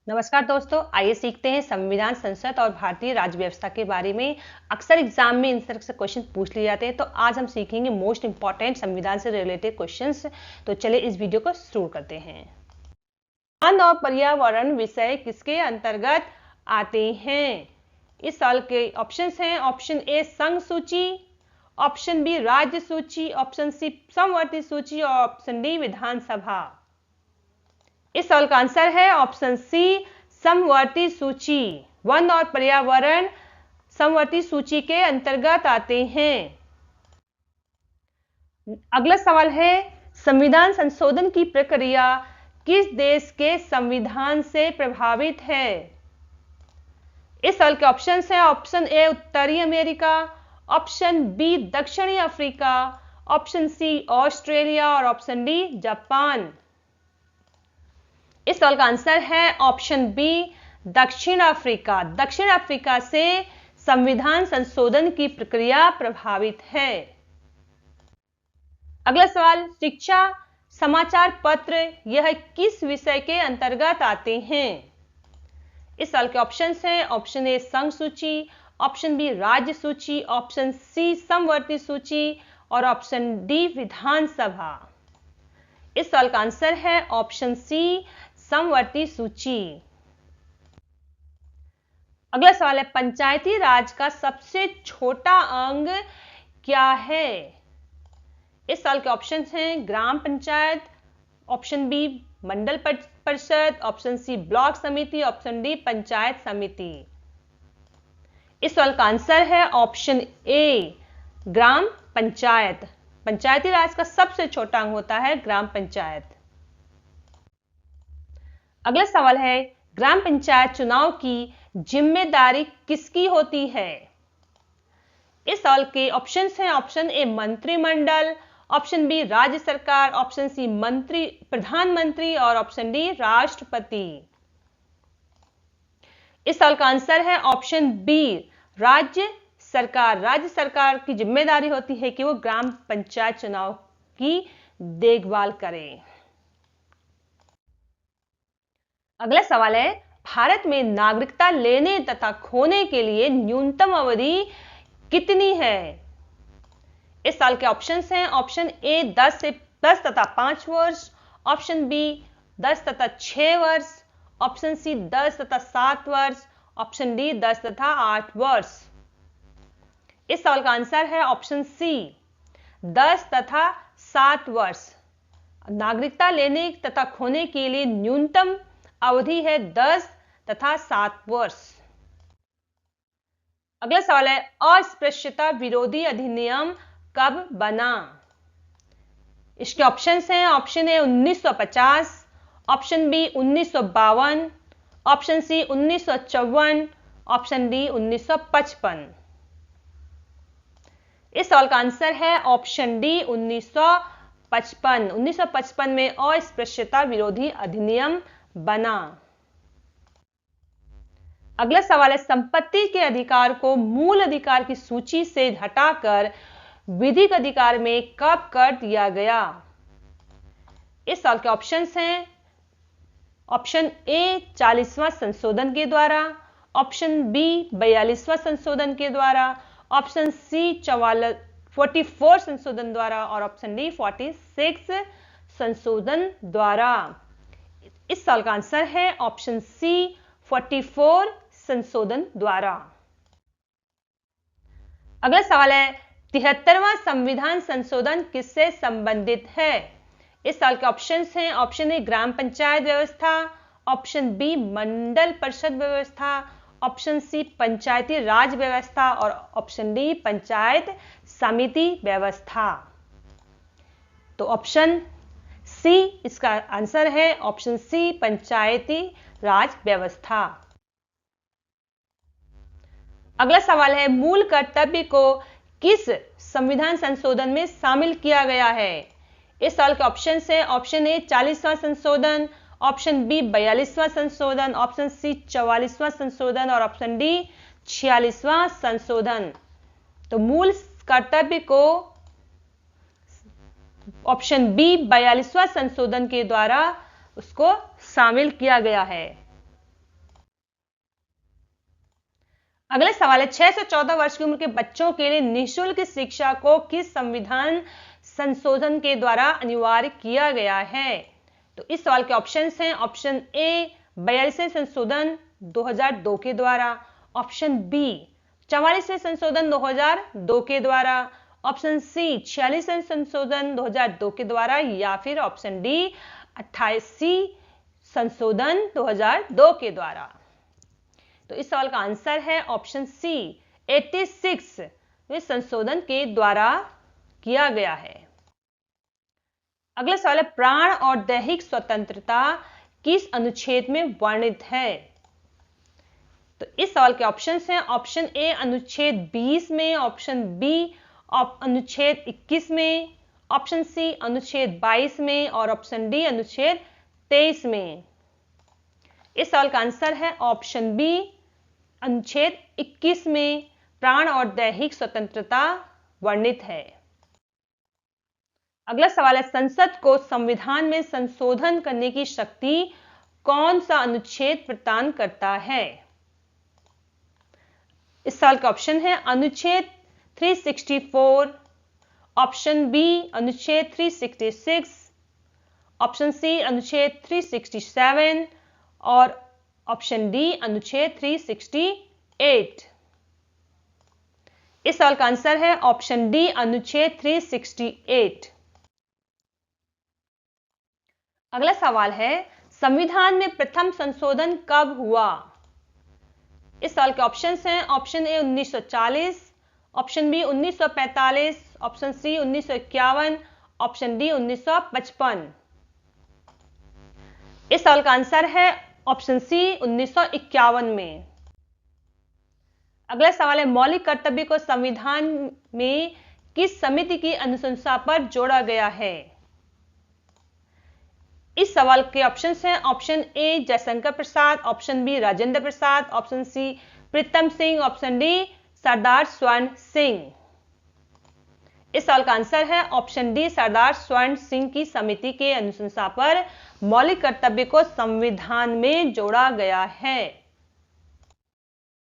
नमस्कार दोस्तों, आइए सीखते हैं संविधान, संसद और भारतीय राज्य व्यवस्था के बारे में। अक्सर एग्जाम में इन तरह से क्वेश्चन पूछ लिए जाते हैं, तो आज हम सीखेंगे मोस्ट इंपॉर्टेंट संविधान से रिलेटेड क्वेश्चंस। तो चलिए इस वीडियो को शुरू करते हैं। वन और पर्यावरण विषय किसके अंतर्गत आते हैं? इस साल के ऑप्शंस हैं। ऑप्शन ए संघ सूची, ऑप्शन बी राज्य सूची, ऑप्शन सी समवर्ती सूची और ऑप्शन डी विधानसभा। इस सवाल का आंसर है ऑप्शन सी समवर्ती सूची। वन और पर्यावरण समवर्ती सूची के अंतर्गत आते हैं। अगला सवाल है, संविधान संशोधन की प्रक्रिया किस देश के संविधान से प्रभावित है? इस सवाल के ऑप्शंस हैं। ऑप्शन ए उत्तरी अमेरिका, ऑप्शन बी दक्षिणी अफ्रीका, ऑप्शन सी ऑस्ट्रेलिया और ऑप्शन डी जापान। इस सवाल का आंसर है ऑप्शन बी दक्षिण अफ्रीका। दक्षिण अफ्रीका से संविधान संशोधन की प्रक्रिया प्रभावित है। अगला सवाल, शिक्षा समाचार पत्र यह किस विषय के अंतर्गत आते हैं? इस साल के ऑप्शंस हैं। ऑप्शन ए संघ सूची, ऑप्शन बी राज्य सूची, ऑप्शन सी समवर्ती सूची और ऑप्शन डी विधानसभा। इस साल का आंसर है ऑप्शन सी समवर्ती सूची। अगला सवाल है, पंचायती राज का सबसे छोटा अंग क्या है? इस साल के ऑप्शंस हैं। ग्राम पंचायत, ऑप्शन बी मंडल परिषद, ऑप्शन सी ब्लॉक समिति, ऑप्शन डी पंचायत समिति। इस सवाल का आंसर है ऑप्शन ए ग्राम पंचायत। पंचायती राज का सबसे छोटा अंग होता है ग्राम पंचायत। अगला सवाल है, ग्राम पंचायत चुनाव की जिम्मेदारी किसकी होती है? इस सवाल के ऑप्शंस हैं। ऑप्शन ए मंत्रिमंडल, ऑप्शन बी राज्य सरकार, ऑप्शन सी मंत्री प्रधानमंत्री और ऑप्शन डी राष्ट्रपति। इस सवाल का आंसर है ऑप्शन बी राज्य सरकार। राज्य सरकार की जिम्मेदारी होती है कि वो ग्राम पंचायत चुनाव की देखभाल करे। अगला सवाल है, भारत में नागरिकता लेने तथा खोने के लिए न्यूनतम अवधि कितनी है? इस साल के ऑप्शंस हैं। ऑप्शन ए 10 तथा 5 वर्ष, ऑप्शन बी 10 तथा 6 वर्ष, ऑप्शन सी 10 तथा 7 वर्ष, ऑप्शन डी 10 तथा 8 वर्ष। इस सवाल का आंसर है ऑप्शन सी 10 तथा 7 वर्ष। नागरिकता लेने तथा खोने के लिए न्यूनतम अवधि है 10 तथा 7 वर्ष। अगला सवाल है, अस्पृश्यता विरोधी अधिनियम कब बना? इसके ऑप्शंस हैं। Option A 1950, option B 1952, option C 1954, option D 1955। इस सवाल का आंसर है ऑप्शन डी 1955। 1955 में अस्पृश्यता विरोधी अधिनियम बना। अगला सवाल है, संपत्ति के अधिकार को मूल अधिकार की सूची से हटाकर विधिक अधिकार में कब कर दिया गया? इस साल के ऑप्शंस हैं। ऑप्शन ए 40वां संशोधन के द्वारा, ऑप्शन बी 42वां संशोधन के द्वारा, ऑप्शन सी 44 संशोधन द्वारा और ऑप्शन डी 46 संशोधन द्वारा। इस साल का आंसर है ऑप्शन सी 44 संशोधन द्वारा। अगला सवाल है, 73वां संविधान संशोधन किससे संबंधित है? इस साल के ऑप्शंस हैं। ऑप्शन ए ग्राम पंचायत व्यवस्था, ऑप्शन बी मंडल परिषद व्यवस्था, ऑप्शन सी पंचायती राज व्यवस्था और ऑप्शन डी पंचायत समिति व्यवस्था। तो ऑप्शन सी इसका आंसर है ऑप्शन सी पंचायती राज व्यवस्था। अगला सवाल है, मूल कर्तव्य को किस संविधान संशोधन में शामिल किया गया है? इस साल के ऑप्शन है। ऑप्शन ए 40वां संशोधन, ऑप्शन बी 42वां संशोधन, ऑप्शन सी 44वां संशोधन और ऑप्शन डी 46वां संशोधन। तो मूल कर्तव्य को ऑप्शन बी 42वां संशोधन के द्वारा उसको शामिल किया गया है। अगला सवाल है 6 से 14 वर्ष की उम्र के बच्चों के लिए निःशुल्क शिक्षा को किस संविधान संशोधन के द्वारा अनिवार्य किया गया है? तो इस सवाल के ऑप्शंस हैं। ऑप्शन ए 42वें संशोधन 2002 के द्वारा, ऑप्शन बी 44वें संशोधन 2002 के द्वारा, ऑप्शन सी 46वें संशोधन 2002 के द्वारा, या फिर ऑप्शन डी 88 संशोधन 2002 के द्वारा। तो इस सवाल का आंसर है ऑप्शन सी 86वें संशोधन के द्वारा किया गया है। अगला सवाल है प्राण और दैहिक स्वतंत्रता किस अनुच्छेद में वर्णित है? तो इस सवाल के ऑप्शंस हैं। ऑप्शन ए अनुच्छेद 20 में, ऑप्शन बी अनुच्छेद 21 में, ऑप्शन सी अनुच्छेद 22 में और ऑप्शन डी अनुच्छेद 23 में। इस सवाल का आंसर है ऑप्शन बी अनुच्छेद 21 में प्राण और दैहिक स्वतंत्रता वर्णित है। अगला सवाल है संसद को संविधान में संशोधन करने की शक्ति कौन सा अनुच्छेद प्रदान करता है? इस सवाल का ऑप्शन है अनुच्छेद 364, ऑप्शन बी अनुच्छेद 366, ऑप्शन सी अनुच्छेद 367 और ऑप्शन डी अनुच्छेद 368। इस सवाल का आंसर है ऑप्शन डी अनुच्छेद 368। अगला सवाल है संविधान में प्रथम संशोधन कब हुआ? इस सवाल के ऑप्शंस हैं। Option A 1940, option B 1945, option C 1951, option D 1955। इस सवाल का आंसर है ऑप्शन सी 1951 में। अगला सवाल है मौलिक कर्तव्य को संविधान में किस समिति की अनुशंसा पर जोड़ा गया है? इस सवाल के ऑप्शंस हैं। Option A Jaishankar Prasad, option B Rajendra Prasad, option C Pritam Singh, option D Sardar Swaran Singh. इस सवाल का आंसर है ऑप्शन डी सरदार स्वर्ण सिंह की समिति के अनुशंसा पर मौलिक कर्तव्य को संविधान में जोड़ा गया है।